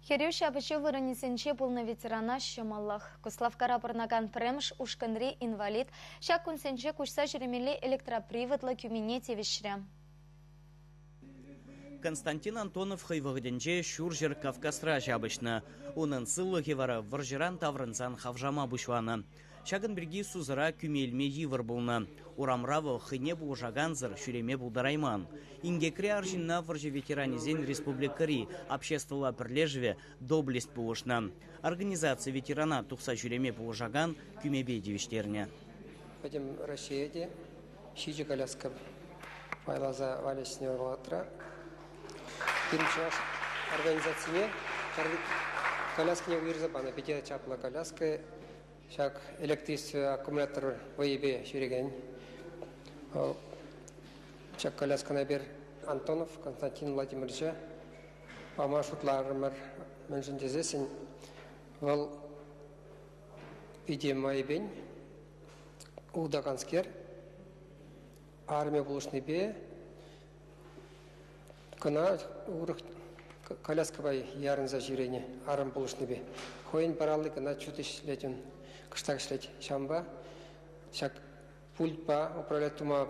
Херюш абычы вырынесенче полны ветерана шымаллах. Куславкара пырнаган премш ушканри инвалид, шак күнсенче кушса жеремелі электроприводлы кюмене тевешря. Константин Антонов хайвагденче шуржер Кавказра жабычны. Унын сыллығы вара варжыран таврынсан хавжама бұшваны. Шагын бірге сузыра күмелме евір болны. Урамравы хыне бұлжаганзыр шүреме бұлдарайман. Ингекре аржинна варжы ветеранизен республикари обществола бірлежве доблесть бұлышна. Организация ветерана тұқса шүреме бұлжаган күмебе девіштеріне. Пойдем Россияде, шиджи коляска байлаза валесіне орғатыра. Бірінші организацияне коляскіне үйірзапаны, беде чапла коляска, шак электричество аккумулятор выебе жүреген. Шак коляскана бер Антонов Константин Владимирович, по маршрутларымыр мүншін тезесін, ол беде майбен, Удаганскер, армия булышны бе, кына урық коляскабай ярын за жирене, арым булышны бе. Хойын баралы кына чутыш летен, кыштак шлет шамба, шак пультпа управлять тума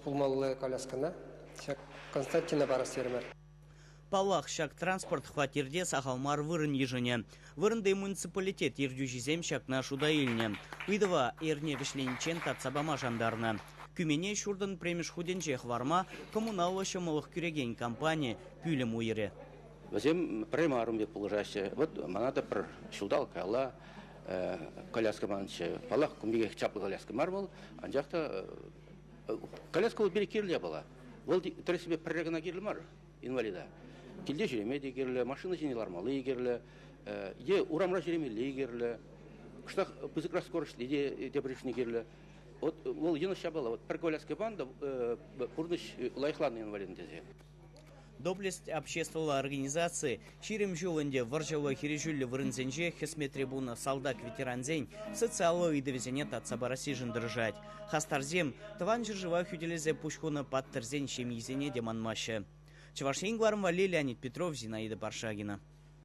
пулмаллы коляскана, шак Константина барастермер. Палах шак транспорт хватирде сахалмар вырын ежене. Вырынды муниципалитет ердюжизем шак на шудаильне. Уйдова эрне вишленчен татсабама жандарна. Күмене шурдан премеш худенчех варма коммуналы шамылық күреген компания пүлім уйыры. Возем прямо армия положащая. Вот манада пр шудал кала коляска манче. Палах кумбиге чапла коляска мармал. Анжахта коляска вот берекирле была. Вот то себе пререгана кирлмар инвалида. Килде жүремеде керлі, машина жинелармалы керлі, е урамра жүремелі керлі, кыштақ пызықра скорості де бірішіне керлі. Ол ені шабала, бір коляска банда бұрныш лайықланы инвалидін тезе. Доблесть общественной организации ширим жолынде варжалы хережүлі вырынзенже хесметрибуна солдат ветеранзень социалы идовезене татсабараси жындыржать. Хастарзем таван жыржыва хюделезе пушхуна паттырзень шемизене деманмашы. Чевашин Гларм Вали, Леонид Петров, Зинаида Паршагина.